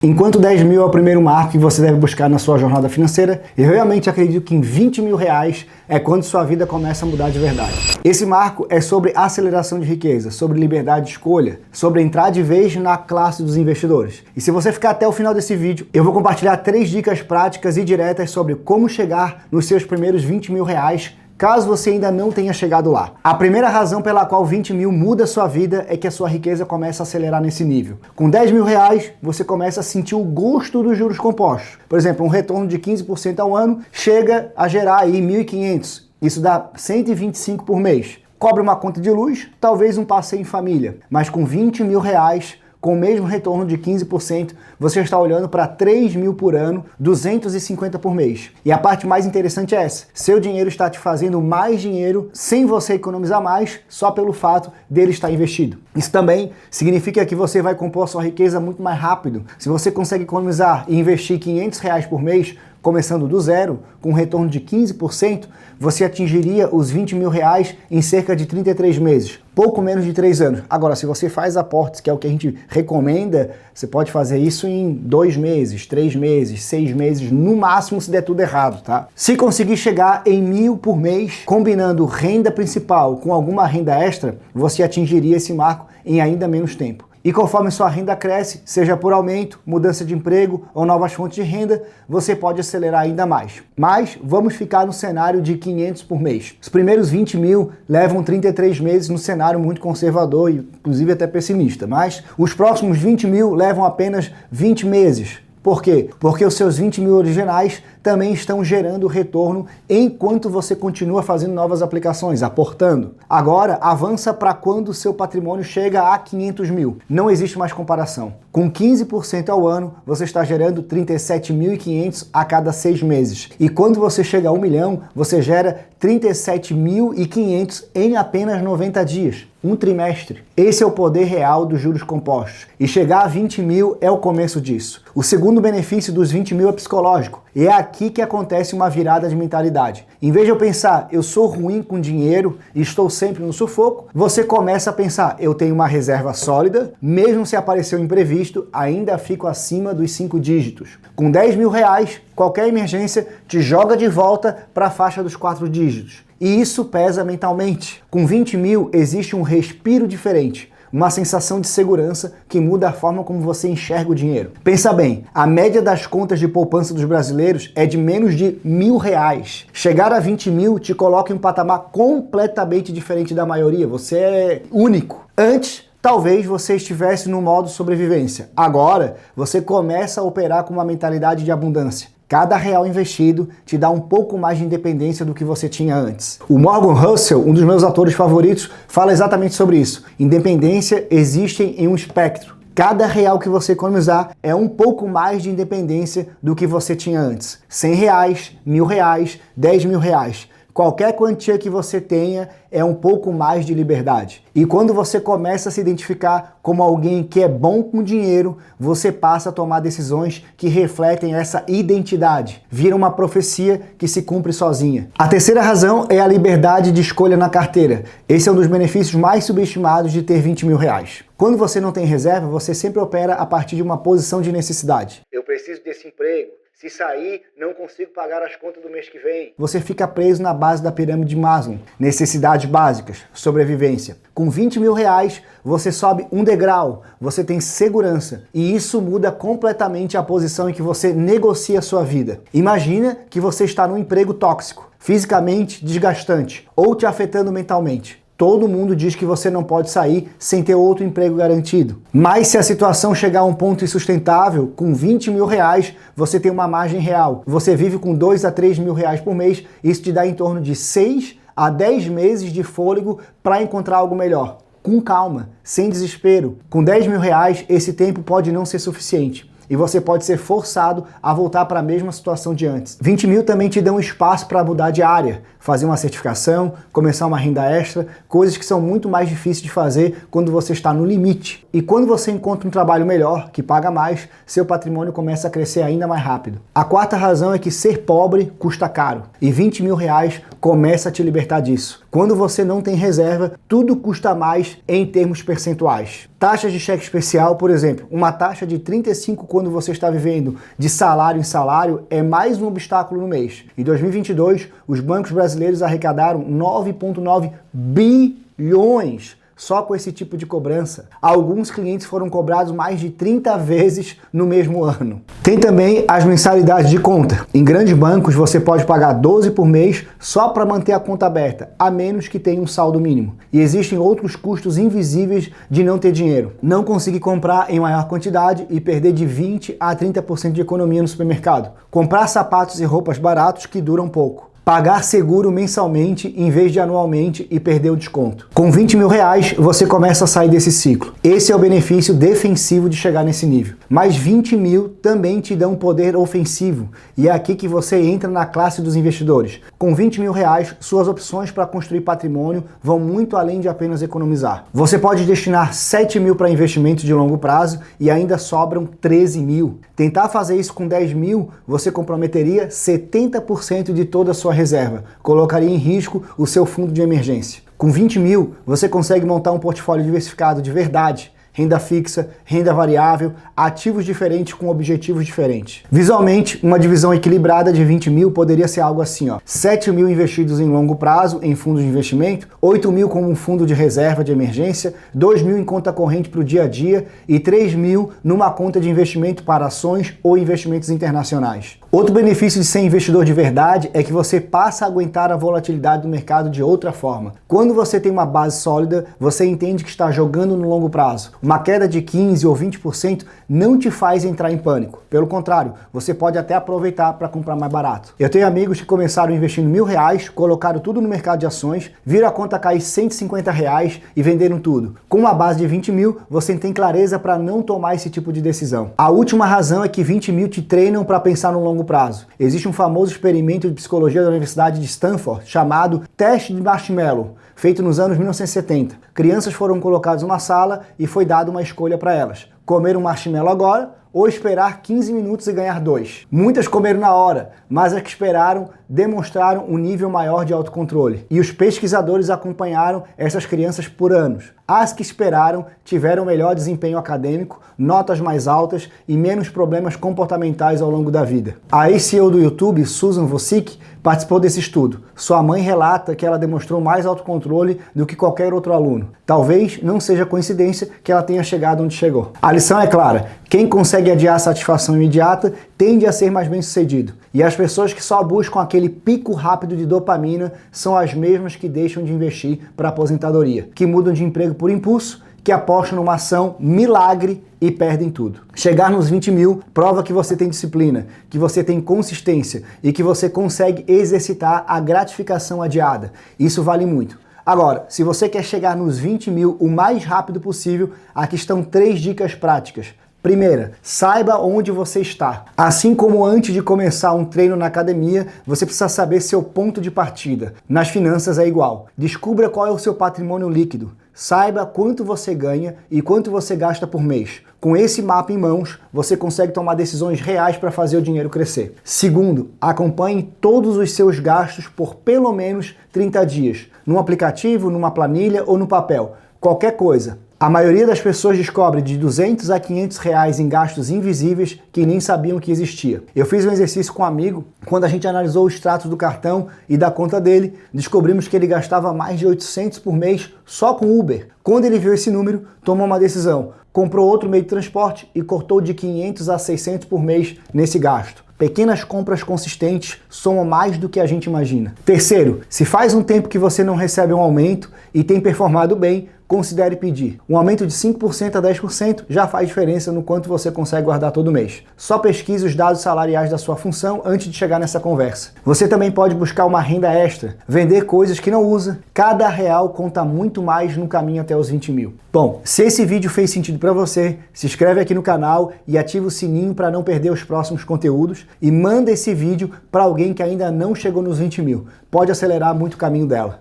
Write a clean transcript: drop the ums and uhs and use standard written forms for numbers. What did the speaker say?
Enquanto 10 mil é o primeiro marco que você deve buscar na sua jornada financeira, eu realmente acredito que em 20 mil reais é quando sua vida começa a mudar de verdade. Esse marco é sobre aceleração de riqueza, sobre liberdade de escolha, sobre entrar de vez na classe dos investidores. E se você ficar até o final desse vídeo, eu vou compartilhar 3 dicas práticas e diretas sobre como chegar nos seus primeiros 20 mil reais, caso você ainda não tenha chegado lá. A primeira razão pela qual 20 mil muda a sua vida é que a sua riqueza começa a acelerar nesse nível. Com 10 mil reais, você começa a sentir o gosto dos juros compostos. Por exemplo, um retorno de 15% ao ano chega a gerar aí 1.500. Isso dá 125 por mês. Cobre uma conta de luz, talvez um passeio em família. Mas com 20 mil reais, com o mesmo retorno de 15%, você está olhando para 3 mil por ano, 250 por mês. E a parte mais interessante é essa: seu dinheiro está te fazendo mais dinheiro sem você economizar mais, só pelo fato dele estar investido. Isso também significa que você vai compor a sua riqueza muito mais rápido. Se você consegue economizar e investir 500 reais por mês, começando do zero, com um retorno de 15%, você atingiria os 20 mil reais em cerca de 33 meses, pouco menos de 3 anos. Agora, se você faz aportes, que é o que a gente recomenda, você pode fazer isso em 2 meses, 3 meses, 6 meses, no máximo se der tudo errado, tá? Se conseguir chegar em 1.000 por mês, combinando renda principal com alguma renda extra, você atingiria esse marco em ainda menos tempo. E conforme sua renda cresce, seja por aumento, mudança de emprego ou novas fontes de renda, você pode acelerar ainda mais. Mas vamos ficar no cenário de 500 por mês. Os primeiros 20 mil levam 33 meses no cenário muito conservador e inclusive até pessimista. Mas os próximos 20 mil levam apenas 20 meses. Por quê? Porque os seus 20 mil originais também estão gerando retorno enquanto você continua fazendo novas aplicações, aportando. Agora, avança para quando o seu patrimônio chega a 500 mil. Não existe mais comparação. Com 15% ao ano, você está gerando 37.500 a cada 6 meses. E quando você chega a 1 milhão, você gera 37.500 em apenas 90 dias. Um trimestre. Esse é o poder real dos juros compostos. E chegar a 20 mil é o começo disso. O segundo benefício dos 20 mil é psicológico. E é aqui que acontece uma virada de mentalidade. Em vez de eu pensar, eu sou ruim com dinheiro e estou sempre no sufoco, você começa a pensar, eu tenho uma reserva sólida, mesmo se aparecer um imprevisto, ainda fico acima dos 5 dígitos. Com 10 mil reais, qualquer emergência te joga de volta para a faixa dos 4 dígitos. E isso pesa mentalmente. Com 20 mil existe um respiro diferente, uma sensação de segurança que muda a forma como você enxerga o dinheiro. Pensa bem, a média das contas de poupança dos brasileiros é de menos de 1.000 reais. Chegar a 20 mil te coloca em um patamar completamente diferente da maioria. Você é único. Antes, talvez você estivesse no modo sobrevivência. Agora, você começa a operar com uma mentalidade de abundância. Cada real investido te dá um pouco mais de independência do que você tinha antes. O Morgan Housel, um dos meus autores favoritos, fala exatamente sobre isso. Independência existe em um espectro. Cada real que você economizar é um pouco mais de independência do que você tinha antes. 100 reais, 1.000 reais, 10 mil reais. Qualquer quantia que você tenha é um pouco mais de liberdade. E quando você começa a se identificar como alguém que é bom com dinheiro, você passa a tomar decisões que refletem essa identidade. Vira uma profecia que se cumpre sozinha. A terceira razão é a liberdade de escolha na carteira. Esse é um dos benefícios mais subestimados de ter 20 mil reais. Quando você não tem reserva, você sempre opera a partir de uma posição de necessidade. Eu preciso desse emprego. Se sair, não consigo pagar as contas do mês que vem. Você fica preso na base da pirâmide de Maslow. Necessidades básicas, sobrevivência. Com 20 mil reais, você sobe um degrau, você tem segurança. E isso muda completamente a posição em que você negocia a sua vida. Imagina que você está num emprego tóxico, fisicamente desgastante, ou te afetando mentalmente. Todo mundo diz que você não pode sair sem ter outro emprego garantido. Mas se a situação chegar a um ponto insustentável, com 20 mil reais, você tem uma margem real. Você vive com 2 a 3 mil reais por mês, isso te dá em torno de 6 a 10 meses de fôlego para encontrar algo melhor. Com calma, sem desespero. Com 10 mil reais, esse tempo pode não ser suficiente. E você pode ser forçado a voltar para a mesma situação de antes. 20 mil também te dão espaço para mudar de área, fazer uma certificação, começar uma renda extra, coisas que são muito mais difíceis de fazer quando você está no limite. E quando você encontra um trabalho melhor, que paga mais, seu patrimônio começa a crescer ainda mais rápido. A quarta razão é que ser pobre custa caro. E 20 mil reais começa a te libertar disso. Quando você não tem reserva, tudo custa mais em termos percentuais. Taxas de cheque especial, por exemplo, uma taxa de 35 quando você está vivendo de salário em salário é mais um obstáculo no mês. Em 2022, os bancos brasileiros arrecadaram 9,9 bilhões só com esse tipo de cobrança. Alguns clientes foram cobrados mais de 30 vezes no mesmo ano. Tem também as mensalidades de conta. Em grandes bancos você pode pagar 12 por mês só para manter a conta aberta, a menos que tenha um saldo mínimo. E existem outros custos invisíveis de não ter dinheiro. Não conseguir comprar em maior quantidade e perder de 20 a 30% de economia no supermercado. Comprar sapatos e roupas baratos que duram pouco. Pagar seguro mensalmente em vez de anualmente e perder o desconto. Com 20 mil reais, você começa a sair desse ciclo. Esse é o benefício defensivo de chegar nesse nível. Mas 20 mil também te dão poder ofensivo. E é aqui que você entra na classe dos investidores. Com 20 mil reais, suas opções para construir patrimônio vão muito além de apenas economizar. Você pode destinar 7 mil para investimentos de longo prazo e ainda sobram 13 mil. Tentar fazer isso com 10 mil, você comprometeria 70% de toda a sua reserva, colocaria em risco o seu fundo de emergência. Com 20 mil, você consegue montar um portfólio diversificado de verdade, renda fixa, renda variável, ativos diferentes com objetivos diferentes. Visualmente, uma divisão equilibrada de 20 mil poderia ser algo assim, ó. 7 mil investidos em longo prazo em fundos de investimento, 8 mil como um fundo de reserva de emergência, 2 mil em conta corrente para o dia a dia e 3 mil numa conta de investimento para ações ou investimentos internacionais. Outro benefício de ser investidor de verdade é que você passa a aguentar a volatilidade do mercado de outra forma. Quando você tem uma base sólida, você entende que está jogando no longo prazo. Uma queda de 15% ou 20% não te faz entrar em pânico. Pelo contrário, você pode até aproveitar para comprar mais barato. Eu tenho amigos que começaram investindo R$1.000, colocaram tudo no mercado de ações, viram a conta cair R$150 e venderam tudo. Com uma base de 20 mil, você tem clareza para não tomar esse tipo de decisão. A última razão é que 20 mil te treinam para pensar no longo prazo. Existe um famoso experimento de psicologia da Universidade de Stanford chamado teste de marshmallow, feito nos anos 1970. Crianças foram colocadas numa sala e foi dada uma escolha para elas: comer um marshmallow agora ou esperar 15 minutos e ganhar 2. Muitas comeram na hora, mas as que esperaram demonstraram um nível maior de autocontrole. E os pesquisadores acompanharam essas crianças por anos. As que esperaram tiveram melhor desempenho acadêmico, notas mais altas e menos problemas comportamentais ao longo da vida. A ex-CEO do YouTube, Susan Wojcicki, participou desse estudo. Sua mãe relata que ela demonstrou mais autocontrole do que qualquer outro aluno. Talvez não seja coincidência que ela tenha chegado onde chegou. A lição é clara: quem consegue adiar a satisfação imediata tende a ser mais bem-sucedido. E as pessoas que só buscam aquele pico rápido de dopamina são as mesmas que deixam de investir para a aposentadoria, que mudam de emprego por impulso, que apostam numa ação milagre e perdem tudo. Chegar nos 20 mil prova que você tem disciplina, que você tem consistência e que você consegue exercitar a gratificação adiada. Isso vale muito. Agora, se você quer chegar nos 20 mil o mais rápido possível, aqui estão 3 dicas práticas. Primeira, saiba onde você está. Assim como antes de começar um treino na academia, você precisa saber seu ponto de partida. Nas finanças é igual. Descubra qual é o seu patrimônio líquido. Saiba quanto você ganha e quanto você gasta por mês. Com esse mapa em mãos, você consegue tomar decisões reais para fazer o dinheiro crescer. Segundo, acompanhe todos os seus gastos por pelo menos 30 dias. Num aplicativo, numa planilha ou no papel. Qualquer coisa. A maioria das pessoas descobre de 200 a 500 reais em gastos invisíveis que nem sabiam que existia. Eu fiz um exercício com um amigo, quando a gente analisou o extrato do cartão e da conta dele, descobrimos que ele gastava mais de 800 por mês só com Uber. Quando ele viu esse número, tomou uma decisão, comprou outro meio de transporte e cortou de 500 a 600 por mês nesse gasto. Pequenas compras consistentes somam mais do que a gente imagina. Terceiro, se faz um tempo que você não recebe um aumento e tem performado bem, considere pedir. Um aumento de 5% a 10% já faz diferença no quanto você consegue guardar todo mês. Só pesquise os dados salariais da sua função antes de chegar nessa conversa. Você também pode buscar uma renda extra, vender coisas que não usa. Cada real conta muito mais no caminho até os 20 mil. Bom, se esse vídeo fez sentido para você, se inscreve aqui no canal e ativa o sininho para não perder os próximos conteúdos e manda esse vídeo para alguém que ainda não chegou nos 20 mil. Pode acelerar muito o caminho dela.